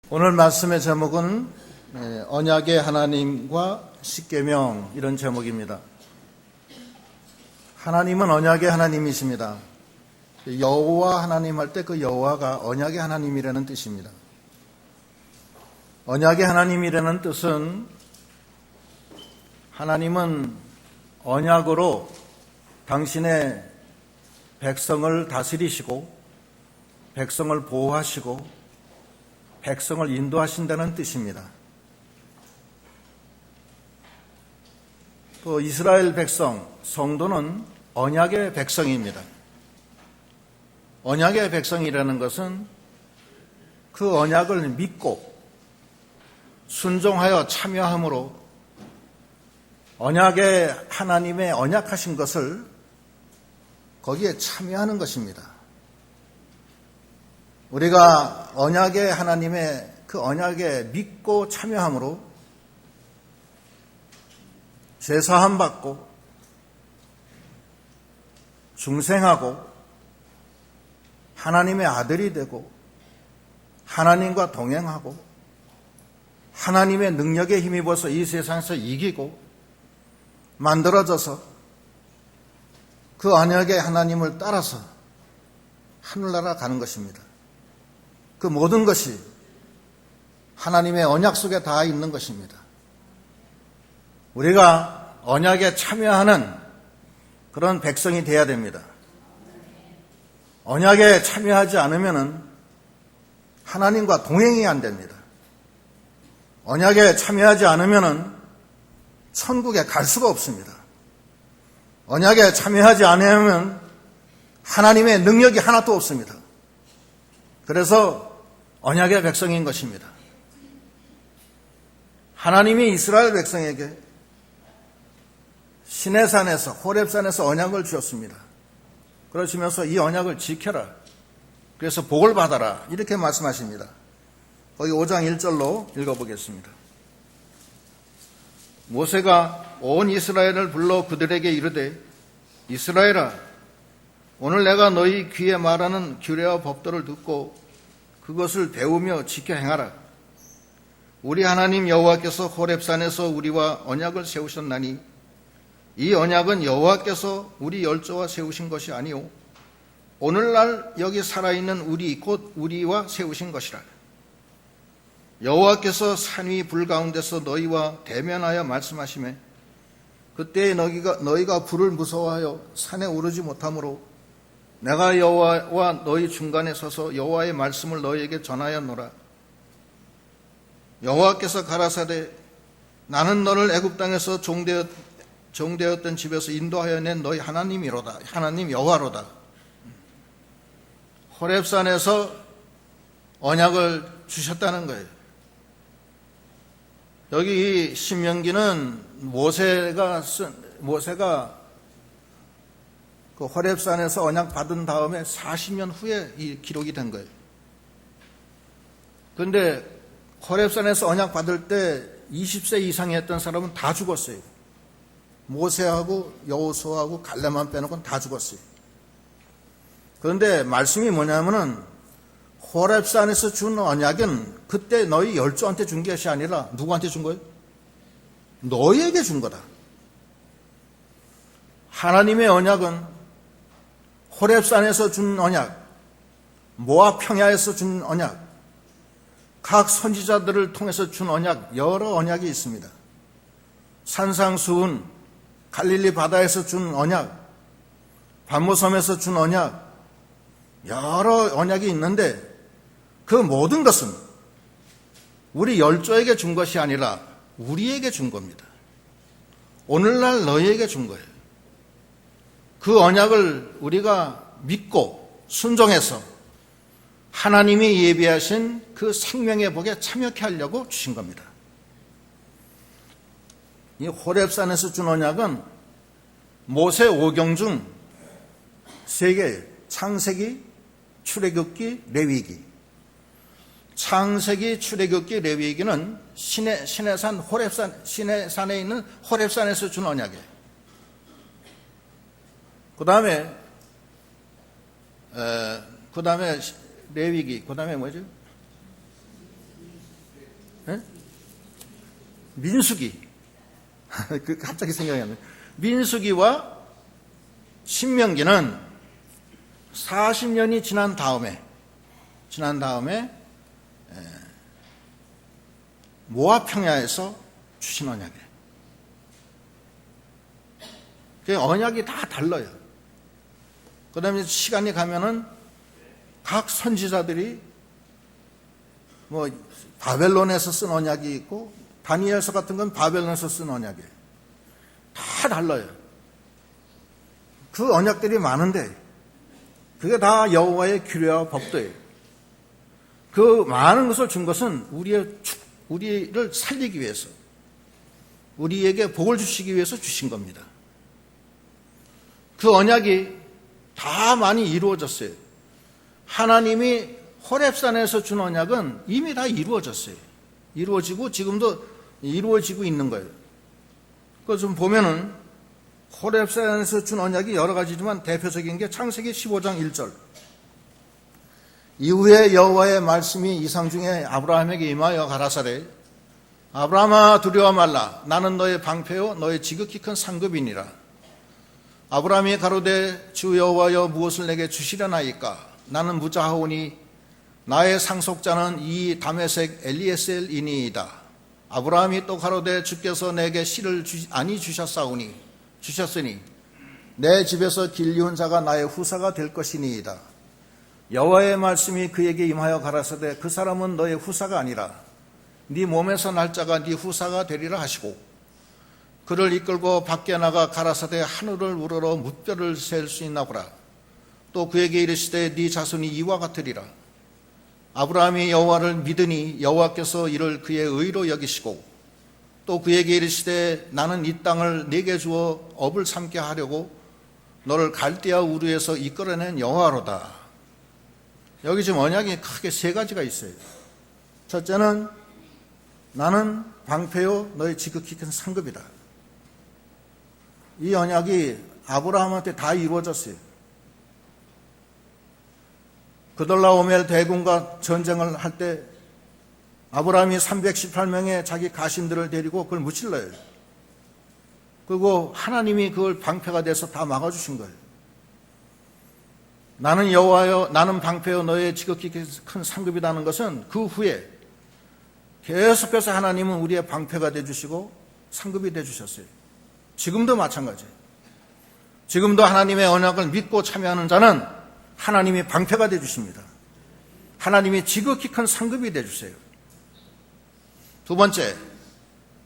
오늘 말씀의 제목은 언약의 하나님과 십계명 이런 제목입니다. 하나님은 언약의 하나님이십니다. 여호와 하나님 할 때 그 여호와가 언약의 하나님이라는 뜻입니다. 언약의 하나님이라는 뜻은 하나님은 언약으로 당신의 백성을 다스리시고 백성을 보호하시고 백성을 인도하신다는 뜻입니다. 또 이스라엘 백성, 성도는 언약의 백성입니다. 언약의 백성이라는 것은 그 언약을 믿고 순종하여 참여함으로 언약의 하나님의 언약하신 것을 거기에 참여하는 것입니다. 우리가 언약의 하나님의 그 언약에 믿고 참여함으로 죄사함 받고 중생하고 하나님의 아들이 되고 하나님과 동행하고 하나님의 능력에 힘입어서 이 세상에서 이기고 만들어져서 그 언약의 하나님을 따라서 하늘나라 가는 것입니다. 그 모든 것이 하나님의 언약 속에 다 있는 것입니다. 우리가 언약에 참여하는 그런 백성이 되어야 됩니다. 언약에 참여하지 않으면 하나님과 동행이 안 됩니다. 언약에 참여하지 않으면 천국에 갈 수가 없습니다. 언약에 참여하지 않으면 하나님의 능력이 하나도 없습니다. 그래서 언약의 백성인 것입니다. 하나님이 이스라엘 백성에게 시내산에서 호렙산에서 언약을 주었습니다. 그러시면서 이 언약을 지켜라. 그래서 복을 받아라. 이렇게 말씀하십니다. 거기 5장 1절로 읽어보겠습니다. 모세가 온 이스라엘을 불러 그들에게 이르되 이스라엘아 오늘 내가 너희 귀에 말하는 규례와 법도를 듣고 그것을 배우며 지켜 행하라. 우리 하나님 여호와께서 호렙산에서 우리와 언약을 세우셨나니 이 언약은 여호와께서 우리 열조와 세우신 것이 아니오 오늘날 여기 살아있는 우리 곧 우리와 세우신 것이라. 여호와께서 산 위 불 가운데서 너희와 대면하여 말씀하시매 그때 너희가 불을 무서워하여 산에 오르지 못하므로 내가 여호와와 너희 중간에 서서 여호와의 말씀을 너희에게 전하였노라. 여호와께서 가라사대 나는 너를 애굽 땅에서 종되었던 집에서 인도하여 낸 너희 하나님이로다. 하나님 여호와로다. 호렙산에서 언약을 주셨다는 거예요. 여기 이 신명기는 모세가 그 호렙산에서 언약 받은 다음에 40년 후에 이 기록이 된 거예요. 그런데 호렙산에서 언약 받을 때 20세 이상이었던 사람은 다 죽었어요. 모세하고 여호수아하고 갈렙만 빼놓고는 다 죽었어요. 그런데 말씀이 뭐냐면은 호렙산에서 준 언약은 그때 너희 열조한테 준 것이 아니라 누구한테 준 거예요? 너희에게 준 거다. 하나님의 언약은 호렙산에서 준 언약, 모압 평야에서 준 언약, 각 선지자들을 통해서 준 언약, 여러 언약이 있습니다. 산상수훈, 갈릴리 바다에서 준 언약, 반모섬에서 준 언약, 여러 언약이 있는데 그 모든 것은 우리 열조에게 준 것이 아니라 우리에게 준 겁니다. 오늘날 너희에게 준 거예요. 그 언약을 우리가 믿고 순종해서 하나님이 예비하신 그 생명의 복에 참여케 하려고 주신 겁니다. 이 호렙산에서 준 언약은 모세 5경 중 3개예요. 창세기, 출애굽기, 레위기. 창세기, 출애굽기, 레위기는 시내산 호렙산, 시내산에 있는 호렙산에서 준 언약이에요. 그 다음에 레위기, 그 다음에 뭐죠? 예? 민수기. 갑자기 생각이 안 나요. 민수기와 신명기는 40년이 지난 다음에 모압 평야에서 주신 언약이에요. 그 언약이 다 달라요. 그 다음에 시간이 가면은 각 선지자들이 뭐 바벨론에서 쓴 언약이 있고 다니엘서 같은 건 바벨론에서 쓴 언약이에요. 다 달라요. 그 언약들이 많은데 그게 다 여호와의 규례와 법도예요. 그 많은 것을 준 것은 우리를 살리기 위해서, 우리에게 복을 주시기 위해서 주신 겁니다. 그 언약이 다 많이 이루어졌어요. 하나님이 호렙산에서 준 언약은 이미 다 이루어졌어요. 이루어지고 지금도 이루어지고 있는 거예요. 그거 좀 보면은 호렙산에서 준 언약이 여러 가지지만 대표적인 게 창세기 15장 1절. 이후에 여호와의 말씀이 이상 중에 아브라함에게 임하여 가라사대 아브라함아 두려워 말라 나는 너의 방패요 너의 지극히 큰 상급이니라. 아브라함이 가로되 주 여호와여 무엇을 내게 주시려나이까 나는 무자하오니 나의 상속자는 이 다메섹 엘리에셀이니이다. 아브라함이 또 가로되 주께서 내게 씨를 아니 주셨으니 내 집에서 길리운 자가 나의 후사가 될 것이니이다. 여호와의 말씀이 그에게 임하여 가라사대 그 사람은 너의 후사가 아니라 네 몸에서 날 자가 네 후사가 되리라 하시고 그를 이끌고 밖에 나가 가라사대 하늘을 우러러 뭇별을 셀 수 있나 보라. 또 그에게 이르시되 네 자손이 이와 같으리라. 아브라함이 여호와를 믿으니 여호와께서 이를 그의 의로 여기시고 또 그에게 이르시되 나는 이 땅을 네게 주어 업을 삼게 하려고 너를 갈대아 우르에서 이끌어낸 여호와로다. 여기 지금 언약이 크게 세 가지가 있어요. 첫째는 나는 방패요 너의 지극히 큰 상급이다. 이 언약이 아브라함한테 다 이루어졌어요. 그돌라오멜 대군과 전쟁을 할 때 아브라함이 318명의 자기 가신들을 데리고 그걸 무찔러요. 그리고 하나님이 그걸 방패가 돼서 다 막아주신 거예요. 나는 여호와여 나는 방패요 너의 지극히 큰 상급이라는 것은 그 후에 계속해서 하나님은 우리의 방패가 되어주시고 상급이 되어주셨어요. 지금도 마찬가지예요. 지금도 하나님의 언약을 믿고 참여하는 자는 하나님이 방패가 되어주십니다. 하나님이 지극히 큰 상급이 되어주세요. 두 번째,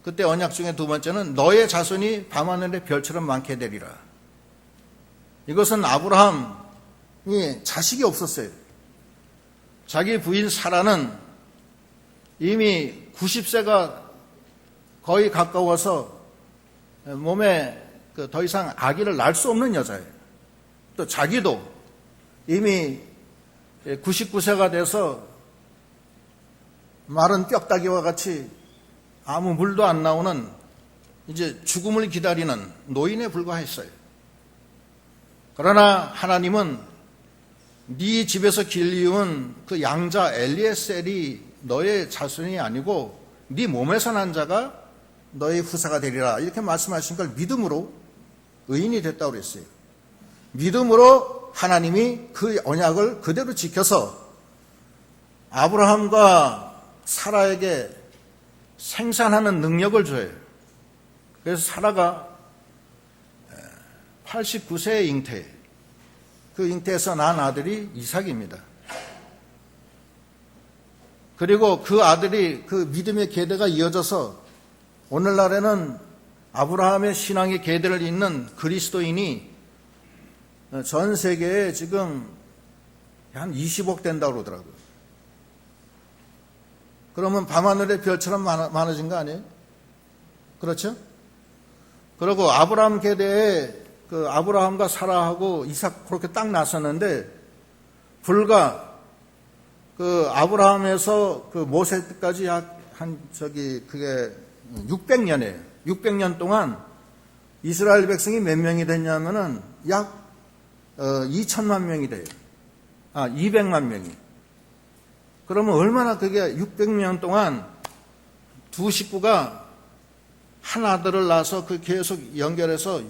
그때 언약 중에 두 번째는 너의 자손이 밤하늘의 별처럼 많게 되리라. 이것은 아브라함이 자식이 없었어요. 자기 부인 사라는 이미 90세가 거의 가까워서 몸에 더 이상 아기를 낳을 수 없는 여자예요. 또 자기도 이미 99세가 돼서 마른 뼈다귀와 같이 아무 물도 안 나오는 이제 죽음을 기다리는 노인에 불과했어요. 그러나 하나님은 네 집에서 길리운 그 양자 엘리에셀이 너의 자손이 아니고 네 몸에서 난 자가 너의 후사가 되리라 이렇게 말씀하신 걸 믿음으로 의인이 됐다고 그랬어요. 믿음으로 하나님이 그 언약을 그대로 지켜서 아브라함과 사라에게 생산하는 능력을 줘요. 그래서 사라가 89세에 잉태, 그 잉태에서 낳은 아들이 이삭입니다. 그리고 그 아들이 그 믿음의 계대가 이어져서 오늘날에는 아브라함의 신앙의 계대를 잇는 그리스도인이 전 세계에 지금 한 20억 된다고 그러더라고요. 그러면 밤하늘의 별처럼 많아진 거 아니에요? 그렇죠? 그리고 아브라함 계대에 그 아브라함과 사라하고 이삭 그렇게 딱 났었는데 불과 그 아브라함에서 그 모세 때까지 그게 600년이에요. 600년 동안 이스라엘 백성이 몇 명이 됐냐면은 약 2천만 명이 돼요. 200만 명이. 그러면 얼마나 그게 600년 동안 두 식구가 한 아들을 낳아서 그 계속 연결해서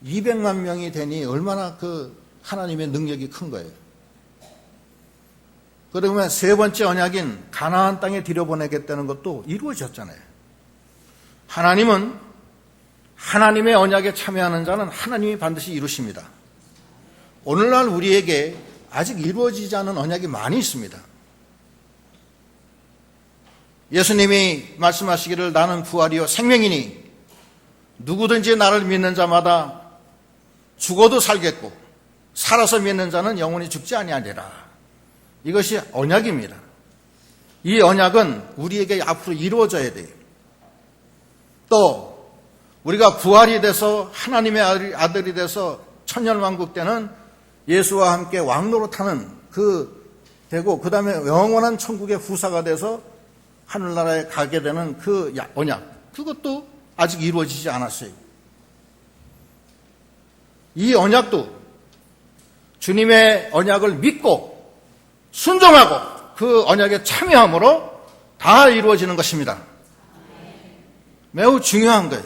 200만 명이 되니 얼마나 그 하나님의 능력이 큰 거예요. 그러면 세 번째 언약인 가나안 땅에 들여보내겠다는 것도 이루어졌잖아요. 하나님은 하나님의 언약에 참여하는 자는 하나님이 반드시 이루십니다. 오늘날 우리에게 아직 이루어지지 않은 언약이 많이 있습니다. 예수님이 말씀하시기를 나는 부활이요 생명이니 누구든지 나를 믿는 자마다 죽어도 살겠고 살아서 믿는 자는 영원히 죽지 아니하리라. 이것이 언약입니다. 이 언약은 우리에게 앞으로 이루어져야 돼요. 또 우리가 부활이 돼서 하나님의 아들이 돼서 천년왕국 때는 예수와 함께 왕노릇하는 되고 그 다음에 영원한 천국의 후사가 돼서 하늘나라에 가게 되는 그 언약, 그것도 아직 이루어지지 않았어요. 이 언약도 주님의 언약을 믿고 순종하고 그 언약에 참여함으로 다 이루어지는 것입니다. 매우 중요한 거예요.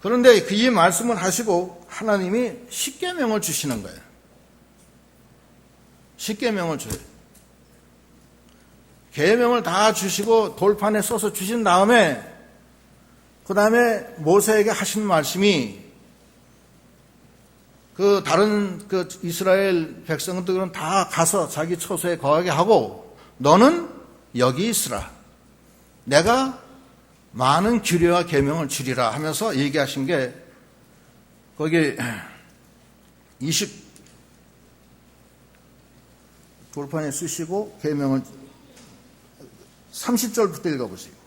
그런데 이 말씀을 하시고 하나님이 십계명을 주시는 거예요. 십계명을 줘요. 계명을 다 주시고 돌판에 써서 주신 다음에 그 다음에 모세에게 하신 말씀이 그 다른 그 이스라엘 백성들은 다 가서 자기 처소에 거하게 하고 너는 여기 있으라. 내가 많은 규례와 계명을 주리라 하면서 얘기하신 게 거기 20 돌판에 쓰시고 계명을 30절부터 읽어보세요.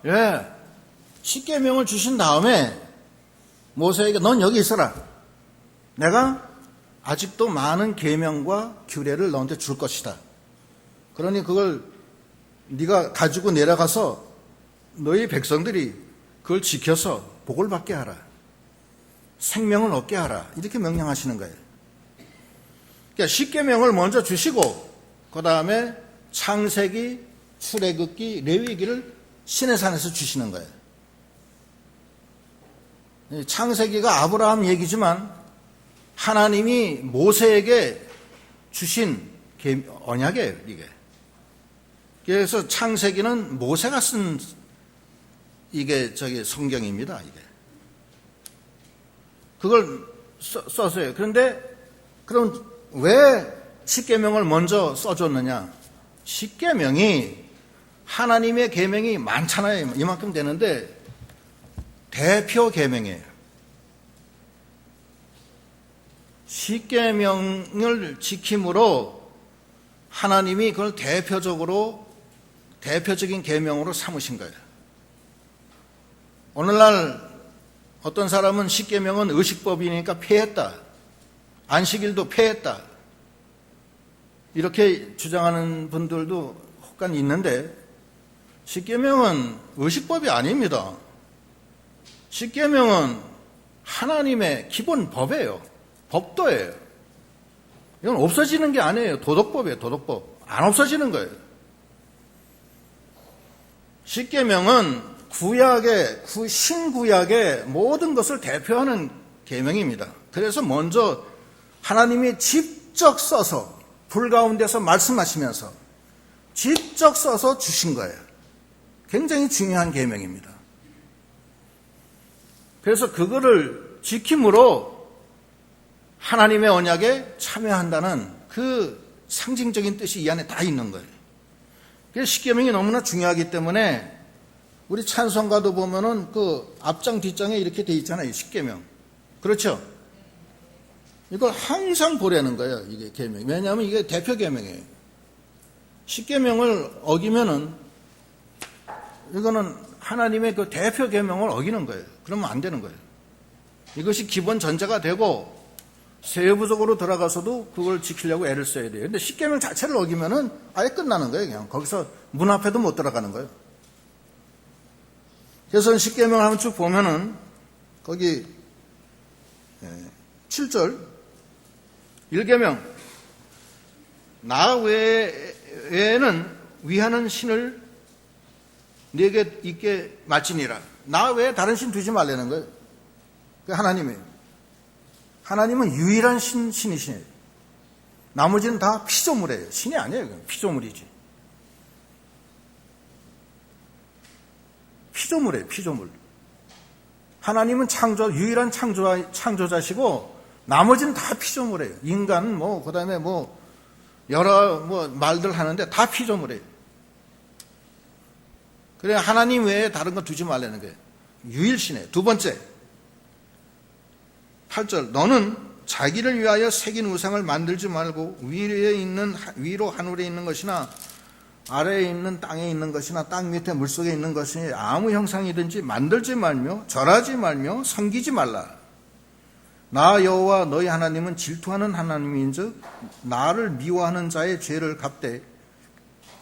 예, 십계명을 주신 다음에 모세에게 넌 여기 있어라. 내가 아직도 많은 계명과 규례를 너한테 줄 것이다. 그러니 그걸 네가 가지고 내려가서 너희 백성들이 그걸 지켜서 복을 받게 하라. 생명을 얻게 하라. 이렇게 명령하시는 거예요. 그러니까 십계명을 먼저 주시고 그 다음에 창세기, 출애굽기, 레위기를 시내산에서 주시는 거예요. 창세기가 아브라함 얘기지만 하나님이 모세에게 주신 언약이에요, 이게. 그래서 창세기는 모세가 쓴 이게 성경입니다, 이게. 그걸 써서요. 그런데 그럼 왜 십계명을 먼저 써줬느냐? 십계명이 하나님의 계명이 많잖아요. 이만큼 되는데 대표 계명이에요. 십계명을 지킴으로 하나님이 그걸 대표적인 계명으로 삼으신 거예요. 오늘날 어떤 사람은 십계명은 의식법이니까 폐했다. 안식일도 폐했다. 이렇게 주장하는 분들도 혹간 있는데 십계명은 의식법이 아닙니다. 십계명은 하나님의 기본 법이에요. 법도예요. 이건 없어지는 게 아니에요. 도덕법이에요. 도덕법. 안 없어지는 거예요. 십계명은 신구약의 모든 것을 대표하는 계명입니다. 그래서 먼저 하나님이 직접 써서 불 가운데서 말씀하시면서 직접 써서 주신 거예요. 굉장히 중요한 계명입니다. 그래서 그거를 지킴으로 하나님의 언약에 참여한다는 그 상징적인 뜻이 이 안에 다 있는 거예요. 그래서 십계명이 너무나 중요하기 때문에 우리 찬송가도 보면은 그 앞장 뒷장에 이렇게 돼 있잖아요. 십계명. 그렇죠? 이걸 항상 보라는 거예요. 이게 계명. 왜냐하면 이게 대표 계명이에요. 십계명을 어기면은 이거는 하나님의 그 대표 계명을 어기는 거예요. 그러면 안 되는 거예요. 이것이 기본 전제가 되고 세부적으로 들어가서도 그걸 지키려고 애를 써야 돼요. 근데 십계명 자체를 어기면은 아예 끝나는 거예요. 그냥 거기서 문 앞에도 못 들어가는 거예요. 그래서 십계명을 한번 쭉 보면은 거기 7절 1계명 나 외에는 위하는 신을 네게 있게 마치니라. 나 외에 다른 신 두지 말라는 거예요. 그 하나님이에요. 하나님은 유일한 신이시네요. 나머지는 다 피조물이에요. 신이 아니에요. 피조물이지. 피조물이에요. 피조물. 하나님은 유일한 창조자시고 나머지는 다 피조물이에요. 인간 그다음에 여러 말들 하는데 다 피조물이에요. 그래 하나님 외에 다른 거 두지 말라는 거예요. 유일신이에요. 두 번째 8절 너는 자기를 위하여 새긴 우상을 만들지 말고 위로 하늘에 있는 것이나 아래에 있는 땅에 있는 것이나 땅 밑에 물속에 있는 것이 아무 형상이든지 만들지 말며 절하지 말며 섬기지 말라. 나 여호와 너희 하나님은 질투하는 하나님인즉 나를 미워하는 자의 죄를 갚되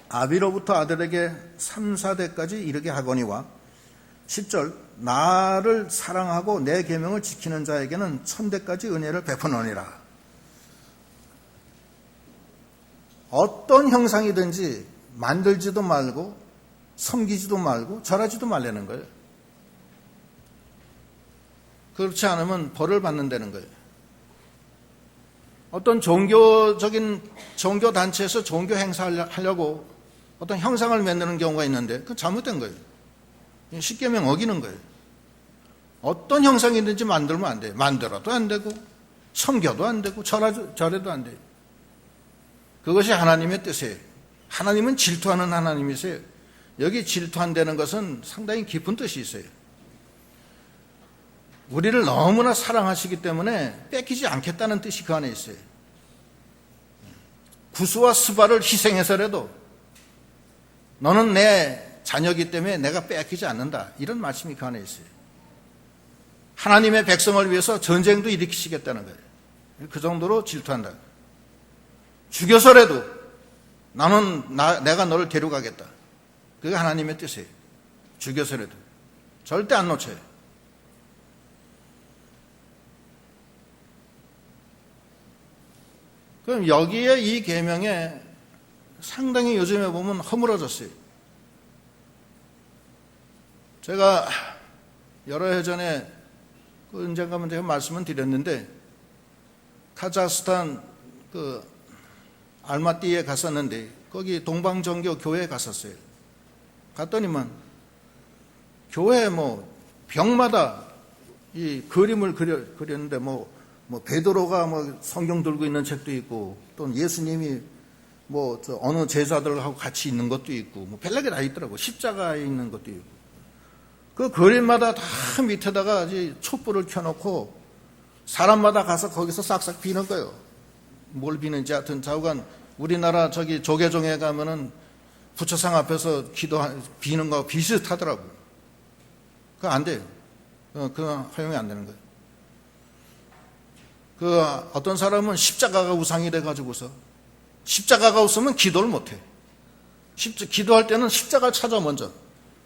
아비로부터 아들에게 3, 4대까지 이르게 하거니와 10절 나를 사랑하고 내 계명을 지키는 자에게는 1000대까지 은혜를 베푸노니라. 어떤 형상이든지 만들지도 말고 섬기지도 말고 절하지도 말라는 거예요. 그렇지 않으면 벌을 받는다는 거예요. 어떤 종교 단체에서 종교 행사를 하려고 어떤 형상을 만드는 경우가 있는데 그건 잘못된 거예요. 십계명 어기는 거예요. 어떤 형상이든지 만들면 안 돼요. 만들어도 안 되고 섬겨도 안 되고 절해도 안 돼요. 그것이 하나님의 뜻이에요. 하나님은 질투하는 하나님이세요. 여기 질투한다는 것은 상당히 깊은 뜻이 있어요. 우리를 너무나 사랑하시기 때문에 뺏기지 않겠다는 뜻이 그 안에 있어요. 구스와 스바를 희생해서라도 너는 내 자녀이기 때문에 내가 빼앗기지 않는다. 이런 말씀이 그 안에 있어요. 하나님의 백성을 위해서 전쟁도 일으키시겠다는 거예요. 그 정도로 질투한다. 죽여서라도 내가 너를 데려가겠다. 그게 하나님의 뜻이에요. 죽여서라도. 절대 안 놓쳐요. 그럼 여기에 이 계명에 상당히 요즘에 보면 허물어졌어요. 제가 여러 해 전에 언젠가면 제가 말씀을 드렸는데 카자흐스탄 알마띠에 갔었는데 거기 동방정교 교회에 갔었어요. 갔더니만 교회 벽마다 이 그림을 그렸는데 베드로가 성경 들고 있는 책도 있고 또 예수님이 어느 제자들하고 같이 있는 것도 있고 별나게 다 있더라고. 십자가에 있는 것도 있고. 그 그림마다 다 밑에다가 촛불을 켜놓고 사람마다 가서 거기서 싹싹 비는 거예요. 뭘 비는지 하여튼 좌우간 우리나라 조계종에 가면은 부처상 앞에서 비는 거 비슷하더라고. 그거 안 돼요. 그거 허용이 안 되는 거예요. 어떤 사람은 십자가가 우상이 돼가지고서 십자가가 없으면 기도를 못 해. 기도할 때는 십자가를 먼저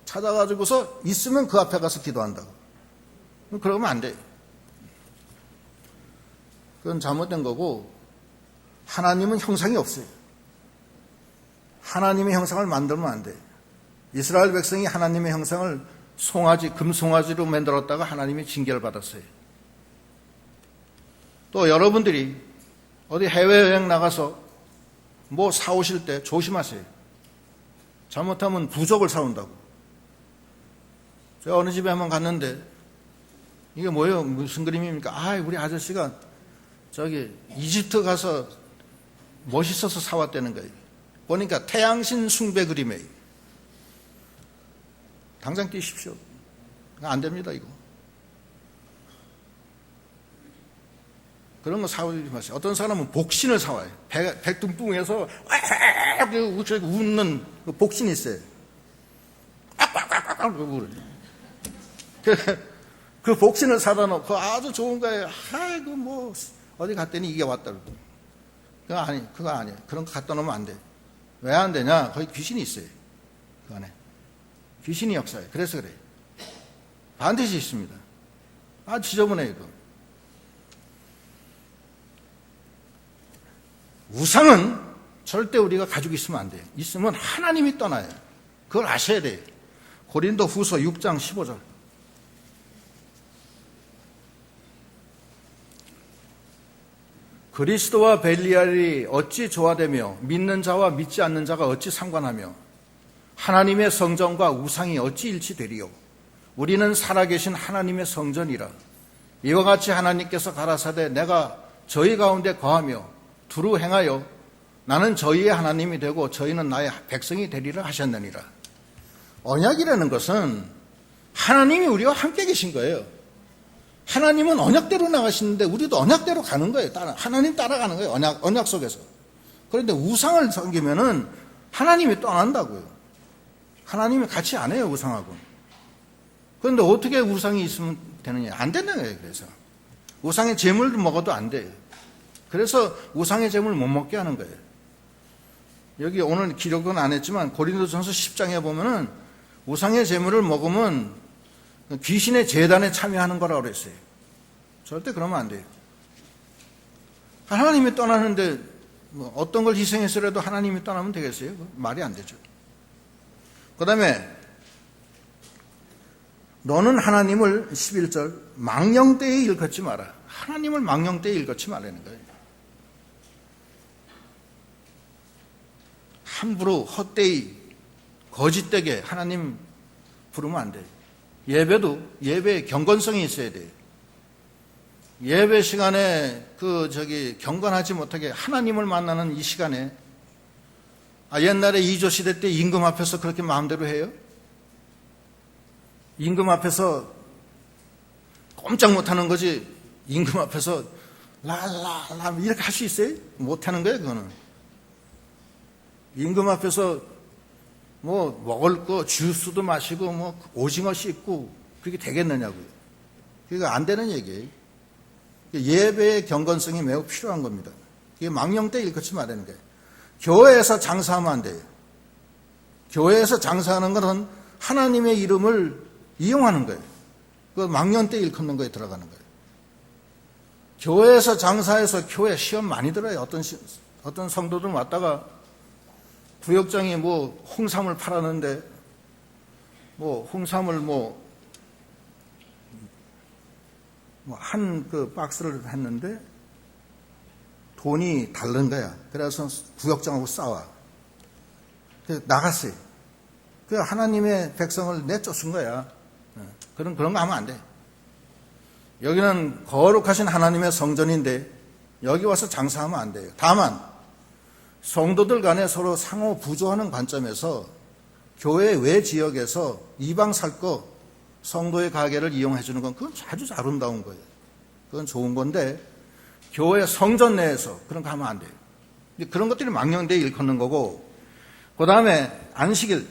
찾아가지고서 있으면 그 앞에 가서 기도한다고. 그러면 안 돼. 그건 잘못된 거고 하나님은 형상이 없어요. 하나님의 형상을 만들면 안 돼. 이스라엘 백성이 하나님의 형상을 금송아지로 만들었다가 하나님이 징계를 받았어요. 또 여러분들이 어디 해외여행 나가서 사오실 때 조심하세요. 잘못하면 부적을 사온다고. 제가 어느 집에 한번 갔는데 이게 뭐예요? 무슨 그림입니까? 우리 아저씨가 이집트 가서 멋있어서 사왔다는 거예요. 보니까 태양신 숭배 그림이에요. 당장 뛰십시오. 안 됩니다, 이거. 그런 거 사오지 마세요. 어떤 사람은 복신을 사와요. 백둥뚱해서 웃는 복신이 있어요. 그 복신을 사다 놓고 아주 좋은 거예요. 아이고, 뭐, 어디 갔더니 이게 왔다. 그거 아니에요. 그런 거 갖다 놓으면 안 돼. 왜 안 되냐? 거기 귀신이 있어요. 그 안에. 귀신이 역사해요. 그래서 그래요. 반드시 있습니다. 지저분해요, 이거. 우상은 절대 우리가 가지고 있으면 안 돼요. 있으면 하나님이 떠나요. 그걸 아셔야 돼요. 고린도 후서 6장 15절. 그리스도와 벨리알이 어찌 조화되며 믿는 자와 믿지 않는 자가 어찌 상관하며 하나님의 성전과 우상이 어찌 일치되리요. 우리는 살아계신 하나님의 성전이라. 이와 같이 하나님께서 가라사대 내가 저희 가운데 거하며 두루 행하여 나는 저희의 하나님이 되고 저희는 나의 백성이 되리라 하셨느니라. 언약이라는 것은 하나님이 우리와 함께 계신 거예요. 하나님은 언약대로 나가시는데 우리도 언약대로 가는 거예요. 하나님 따라가는 거예요. 언약 속에서. 그런데 우상을 섬기면은 하나님이 떠난다고요. 하나님이 같이 안 해요, 우상하고. 그런데 어떻게 우상이 있으면 되느냐? 안 되는 거예요, 그래서. 우상의 제물을 먹어도 안 돼요. 그래서 우상의 제물을 못 먹게 하는 거예요. 여기 오늘 기록은 안 했지만 고린도전서 10장에 보면은 우상의 제물을 먹으면 귀신의 제단에 참여하는 거라고 그랬어요. 절대 그러면 안 돼요. 하나님이 떠나는데 뭐 어떤 걸 희생해서라도 하나님이 떠나면 되겠어요? 말이 안 되죠. 그 다음에 너는 하나님을 11절 망령되이 일컫지 마라. 하나님을 망령되이 일컫지 말라는 거예요. 함부로 헛되이 거짓되게 하나님 부르면 안 돼요. 예배도 예배에 경건성이 있어야 돼요. 예배 시간에 경건하지 못하게 하나님을 만나는 이 시간에 옛날에 이조 시대 때 임금 앞에서 그렇게 마음대로 해요? 임금 앞에서 꼼짝 못하는 거지. 임금 앞에서 랄랄라 이렇게 할 수 있어요? 못하는 거예요, 그거는. 임금 앞에서 뭐 먹을 거 주스도 마시고 뭐 오징어 씹고 그게 되겠느냐고요. 그게 안 되는 얘기예요. 예배의 경건성이 매우 필요한 겁니다. 이게 망령되 일컫지 말라는 거예요. 교회에서 장사하면 안 돼요. 교회에서 장사하는 것은 하나님의 이름을 이용하는 거예요. 그 망령되 일컫는 거에 들어가는 거예요. 교회에서 장사해서 교회 시험 많이 들어요. 어떤 성도들 왔다가 부역장이 뭐 홍삼을 팔았는데 뭐 홍삼을 한 그 박스를 했는데 돈이 다른 거야. 그래서 부역장하고 싸워. 그래서 나갔어요. 그 하나님의 백성을 내쫓은 거야. 그런 거 하면 안 돼. 여기는 거룩하신 하나님의 성전인데 여기 와서 장사하면 안 돼요. 다만 성도들 간에 서로 상호 부조하는 관점에서 교회 외 지역에서 이방 살 거 성도의 가게를 이용해 주는 건 그건 아주 아름다운 거예요. 그건 좋은 건데 교회 성전 내에서 그런 거 하면 안 돼요. 그런 것들이 망령되이 일컫는 거고, 그 다음에 안식일,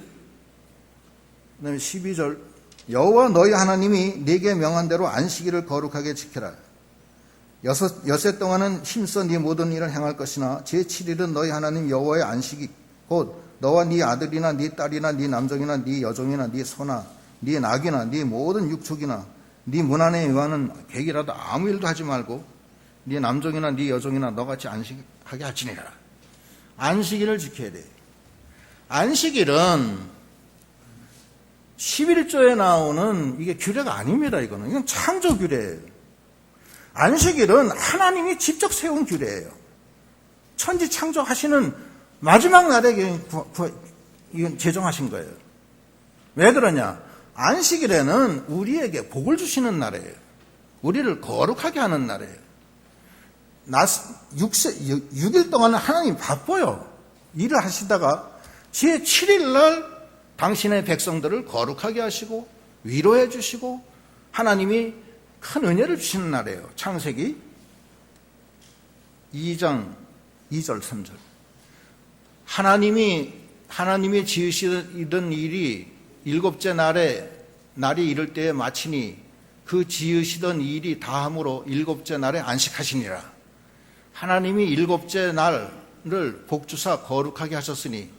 그 다음에 12절 여호와 너희 하나님이 네게 명한 대로 안식일을 거룩하게 지켜라. 여섯 동안은 힘써 네 모든 일을 행할 것이나 제7일은 너희 하나님 여호와의 안식이 곧 너와 네 아들이나 네 딸이나 네 남종이나 네 여종이나 네 소나 네 낙이나 네 모든 육축이나 네 문안에 의하는 객이라도 아무 일도 하지 말고 네 남종이나 네 여종이나 너같이 안식하게 할지니라. 안식일을 지켜야 돼. 안식일은 11조에 나오는 이게 규례가 아닙니다. 이건 창조 규례예요. 안식일은 하나님이 직접 세운 규례예요. 천지 창조하시는 마지막 날에 이건 제정하신 거예요. 왜 그러냐? 안식일에는 우리에게 복을 주시는 날이에요. 우리를 거룩하게 하는 날이에요. 6일 동안은 하나님 바빠요. 일을 하시다가 제7일 날 당신의 백성들을 거룩하게 하시고 위로해 주시고 하나님이 큰 은혜를 주시는 날이에요. 창세기 2장 2절 3절. 하나님이 지으시던 일이 일곱째 날이 이를 때에 마치니 그 지으시던 일이 다함으로 일곱째 날에 안식하시니라. 하나님이 일곱째 날을 복주사 거룩하게 하셨으니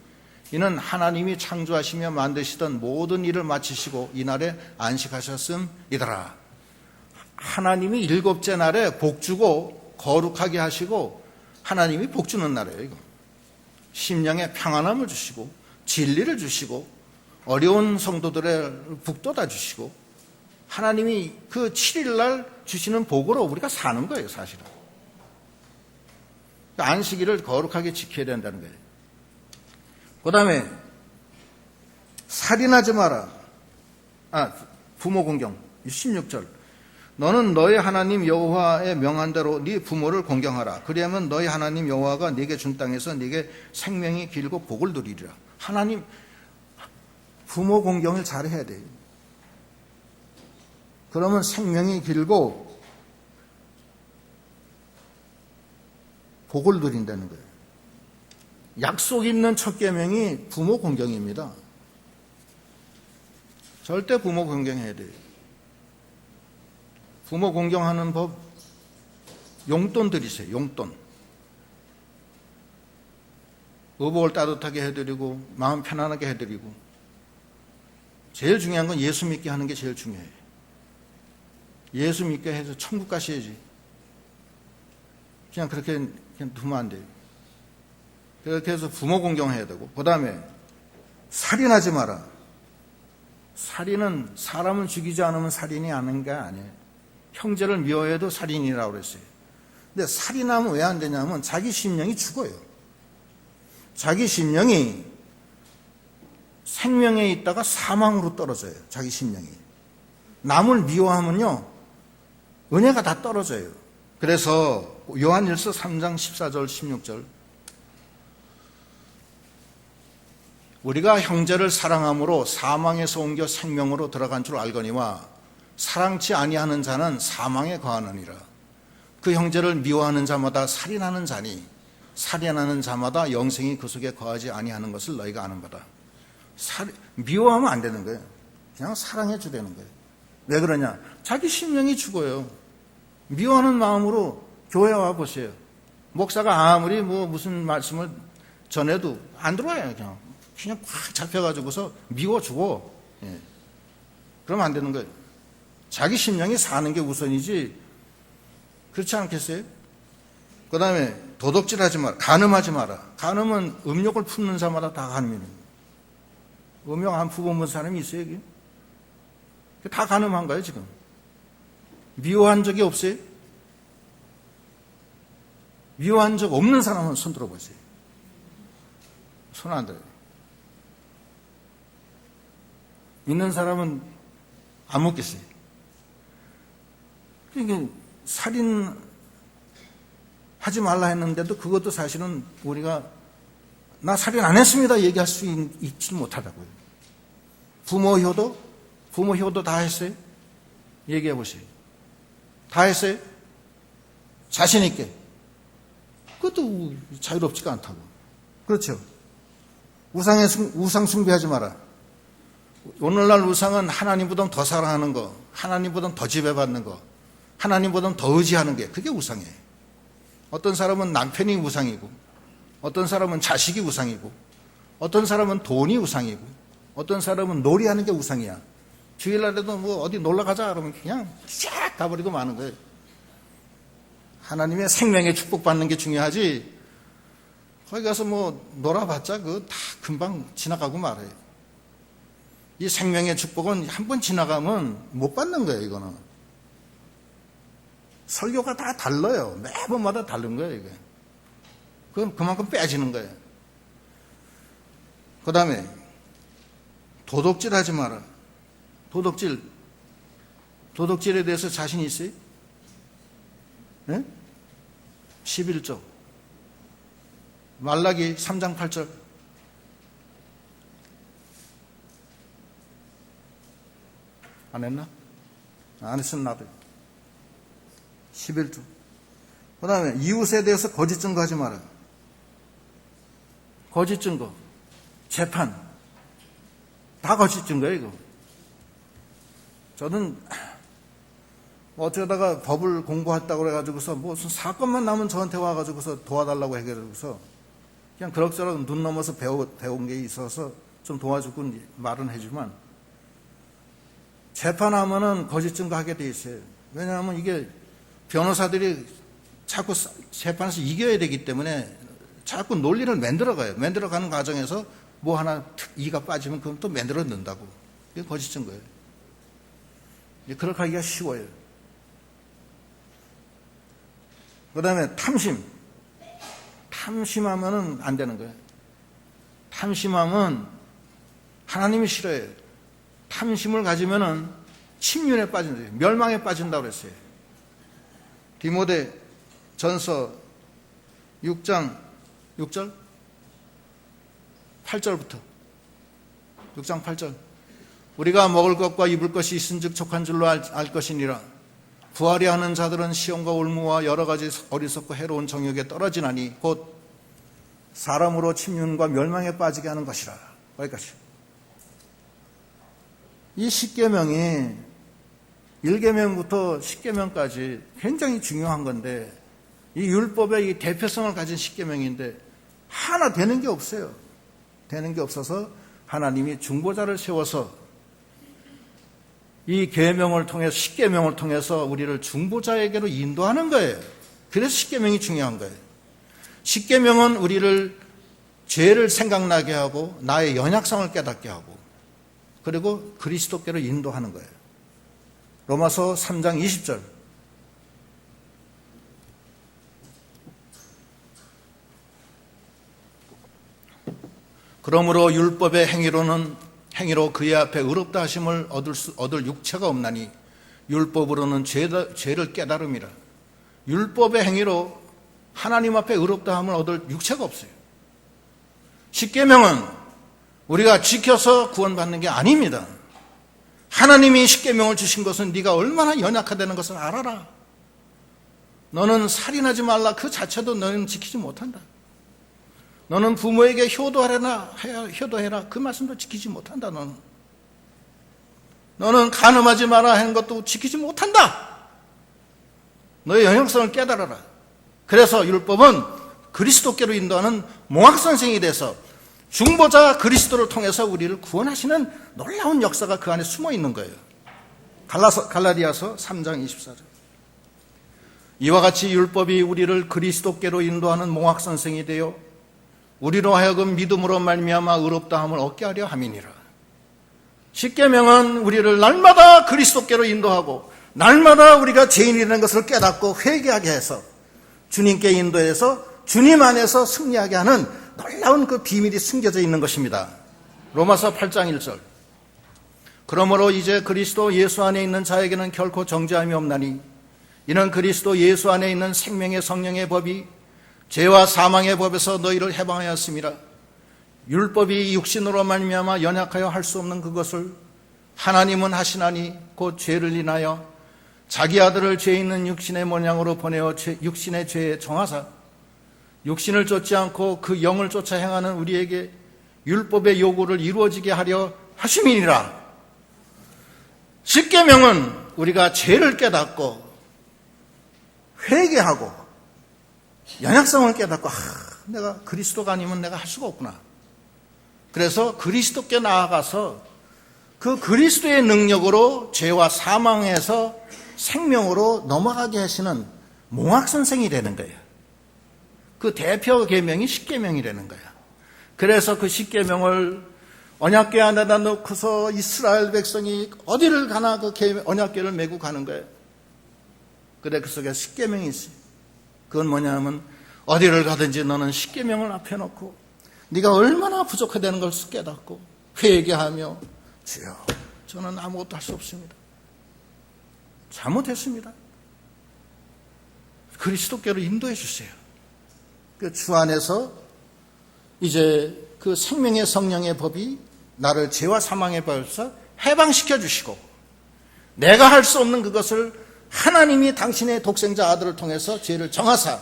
이는 하나님이 창조하시며 만드시던 모든 일을 마치시고 이날에 안식하셨음이더라. 하나님이 일곱째 날에 복주고 거룩하게 하시고 하나님이 복주는 날이에요. 이거. 심령에 평안함을 주시고 진리를 주시고 어려운 성도들을 북돋아 주시고 하나님이 그 7일날 주시는 복으로 우리가 사는 거예요. 사실은. 안식일을 거룩하게 지켜야 된다는 거예요. 그 다음에 살인하지 마라. 부모 공경 16절. 너는 너의 하나님 여호와의 명한 대로 네 부모를 공경하라. 그리하면 너의 하나님 여호와가 네게 준 땅에서 네게 생명이 길고 복을 누리리라. 하나님 부모 공경을 잘해야 돼요. 그러면 생명이 길고 복을 누린다는 거예요. 약속 있는 첫 계명이 부모 공경입니다. 절대 부모 공경해야 돼요. 부모 공경하는 법, 용돈 드리세요. 용돈. 의복을 따뜻하게 해드리고 마음 편안하게 해드리고 제일 중요한 건 예수 믿게 하는 게 제일 중요해요. 예수 믿게 해서 천국 가셔야지. 그냥 그렇게 그냥 두면 안 돼요. 그렇게 해서 부모 공경해야 되고, 그 다음에 살인하지 마라. 살인은 사람을 죽이지 않으면 살인이 아닌 게 아니에요. 형제를 미워해도 살인이라고 그랬어요. 근데 살인하면 왜 안 되냐면 자기 심령이 죽어요. 자기 심령이 생명에 있다가 사망으로 떨어져요. 자기 심령이. 남을 미워하면요 은혜가 다 떨어져요. 그래서 요한일서 3장 14절 16절 우리가 형제를 사랑함으로 사망에서 옮겨 생명으로 들어간 줄 알거니와 사랑치 아니하는 자는 사망에 거하느니라. 그 형제를 미워하는 자마다 살인하는 자니 살인하는 자마다 영생이 그 속에 거하지 아니하는 것을 너희가 아는 바다. 미워하면 안 되는 거예요. 그냥 사랑해 주되는 거예요. 왜 그러냐? 자기 심령이 죽어요. 미워하는 마음으로 교회 와 보세요. 목사가 아무리 무슨 말씀을 전해도 안 들어와요. 그냥 꽉 잡혀가지고서 미워 죽어. 예. 그러면 안 되는 거예요. 자기 심령이 사는 게 우선이지. 그렇지 않겠어요? 그 다음에 도덕질하지 마라. 간음하지 마라. 간음은 음욕을 품는 자마다 다 간음입니다. 음욕 안 품어본 사람이 있어요, 여기? 다 간음한가요, 지금? 미워한 적이 없어요? 미워한 적 없는 사람은 손 들어보세요. 손 안 들어요. 있는 사람은 안 먹겠어요. 그러니까 살인하지 말라 했는데도 그것도 사실은 우리가 나 살인 안 했습니다 얘기할 수 있지 못하다고요. 부모 효도 다 했어요? 얘기해 보세요. 다 했어요? 자신 있게. 그것도 자유롭지가 않다고. 그렇죠? 우상 숭배하지 마라. 오늘날 우상은 하나님보다 더 사랑하는 거, 하나님보다 더 지배받는 거, 하나님보다 더 의지하는 게 그게 우상이에요. 어떤 사람은 남편이 우상이고, 어떤 사람은 자식이 우상이고, 어떤 사람은 돈이 우상이고, 어떤 사람은 놀이하는 게 우상이야. 주일날에도 어디 놀러 가자 그러면 그냥 쫙 가버리고 마는 거예요. 하나님의 생명의 축복받는 게 중요하지, 거기 가서 놀아봤자 그거 다 금방 지나가고 말아요. 이 생명의 축복은 한 번 지나가면 못 받는 거예요, 이거는. 설교가 다 달라요. 매번마다 다른 거예요, 이게. 그럼 그만큼 빼지는 거예요. 그 다음에, 도덕질 하지 마라. 도덕질에 대해서 자신 있어요? 네? 11조. 말라기 3장 8절. 안 했나? 안 했으면 나도. 11조. 그 다음에 이웃에 대해서 거짓 증거하지 마라. 거짓 증거. 재판. 다 거짓 증거예요, 이거. 저는 어쩌다가 법을 공부했다고 그래가지고서 무슨 사건만 나면 저한테 와가지고서 도와달라고 해가지고서 그냥 그럭저럭 눈 넘어서 배운 게 있어서 좀 도와주고 말은 해주지만 재판하면은 거짓 증거하게 돼 있어요. 왜냐하면 이게 변호사들이 자꾸 재판에서 이겨야 되기 때문에 자꾸 논리를 만들어가요. 만들어가는 과정에서 뭐 하나 이가 빠지면 그건 또 만들어 넣는다고. 이게 거짓 증거예요. 그렇게 하기가 쉬워요. 그 다음에 탐심. 탐심하면은 안 되는 거예요. 탐심하면 하나님이 싫어해요. 탐심을 가지면은 침륜에 빠진다. 멸망에 빠진다고 그랬어요. 디모데 전서 6장 6절 8절부터 6장 8절 우리가 먹을 것과 입을 것이 있은즉 족한 줄로 알 것이니라. 부하려 하는 자들은 시험과 올무와 여러 가지 어리석고 해로운 정욕에 떨어지나니 곧 사람으로 침륜과 멸망에 빠지게 하는 것이라. 거기까지. 이 10계명이 1계명부터 10계명까지 굉장히 중요한 건데 이 율법의 이 대표성을 가진 10계명인데 하나 되는 게 없어요. 되는 게 없어서 하나님이 중보자를 세워서 이 계명을 통해서 10계명을 통해서 우리를 중보자에게로 인도하는 거예요. 그래서 10계명이 중요한 거예요. 10계명은 우리를 죄를 생각나게 하고 나의 연약성을 깨닫게 하고 그리고 그리스도께로 인도하는 거예요. 로마서 3장 20절 그러므로 율법의 행위로 그의 앞에 의롭다 하심을 얻을 육체가 없나니 율법으로는 죄를 깨달음이라. 율법의 행위로 하나님 앞에 의롭다 함을 얻을 육체가 없어요. 10계명은 우리가 지켜서 구원받는 게 아닙니다. 하나님이 10계명을 주신 것은 네가 얼마나 연약하다는 것을 알아라. 너는 살인하지 말라 그 자체도 너는 지키지 못한다. 너는 부모에게 효도해라 그 말씀도 지키지 못한다. 너는 간음하지 마라 하는 것도 지키지 못한다. 너의 연약성을 깨달아라. 그래서 율법은 그리스도께로 인도하는 몽학선생이 돼서 중보자 그리스도를 통해서 우리를 구원하시는 놀라운 역사가 그 안에 숨어 있는 거예요. 갈라디아서 3장 24절 이와 같이 율법이 우리를 그리스도께로 인도하는 몽학선생이 되어 우리로 하여금 믿음으로 말미암아 의롭다함을 얻게 하려 함이니라. 10계명은 우리를 날마다 그리스도께로 인도하고 날마다 우리가 죄인이라는 것을 깨닫고 회개하게 해서 주님께 인도해서 주님 안에서 승리하게 하는 놀라운 그 비밀이 숨겨져 있는 것입니다. 로마서 8장 1절 그러므로 이제 그리스도 예수 안에 있는 자에게는 결코 정죄함이 없나니 이는 그리스도 예수 안에 있는 생명의 성령의 법이 죄와 사망의 법에서 너희를 해방하였음이라. 율법이 육신으로 말미암아 연약하여 할 수 없는 그것을 하나님은 하시나니 곧 죄를 인하여 자기 아들을 죄 있는 육신의 모양으로 보내어 육신의 죄에 정하사 육신을 쫓지 않고 그 영을 쫓아 행하는 우리에게 율법의 요구를 이루어지게 하려 하심이니라. 10계명은 우리가 죄를 깨닫고 회개하고 연약성을 깨닫고 내가 그리스도가 아니면 내가 할 수가 없구나. 그래서 그리스도께 나아가서 그 그리스도의 능력으로 죄와 사망에서 생명으로 넘어가게 하시는 몽학선생이 되는 거예요. 그 대표 계명이 10계명이라는 거예요. 그래서 그 10계명을 언약궤 안에다 넣고서 이스라엘 백성이 어디를 가나 그 언약궤를 메고 가는 거예요. 그래 그 속에 10계명이 있어요. 그건 뭐냐면 어디를 가든지 너는 10계명을 앞에 놓고 네가 얼마나 부족하다는 걸 깨닫고 회개하며 주여 저는 아무것도 할 수 없습니다. 잘못했습니다. 그리스도께로 인도해 주세요. 그 주 안에서 이제 그 생명의 성령의 법이 나를 죄와 사망의 법에서 해방시켜 주시고 내가 할 수 없는 그것을 하나님이 당신의 독생자 아들을 통해서 죄를 정하사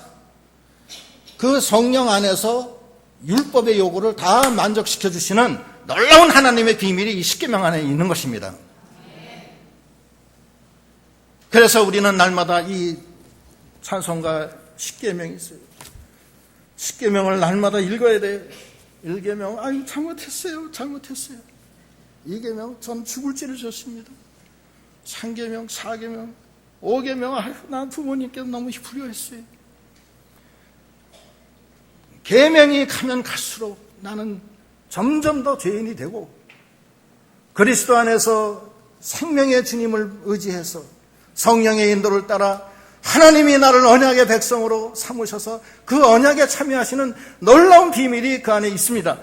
그 성령 안에서 율법의 요구를 다 만족시켜 주시는 놀라운 하나님의 비밀이 이 십계명 안에 있는 것입니다. 그래서 우리는 날마다 이 찬송가 십계명이 있어요. 십계명을 날마다 읽어야 돼요. 1계명, 아유 잘못했어요. 2계명, 전 죽을 죄를 졌습니다. 3계명, 4계명, 5계명, 아유 난 부모님께서 너무 불효했어요. 계명이 가면 갈수록 나는 점점 더 죄인이 되고 그리스도 안에서 생명의 주님을 의지해서 성령의 인도를 따라 하나님이 나를 언약의 백성으로 삼으셔서 그 언약에 참여하시는 놀라운 비밀이 그 안에 있습니다.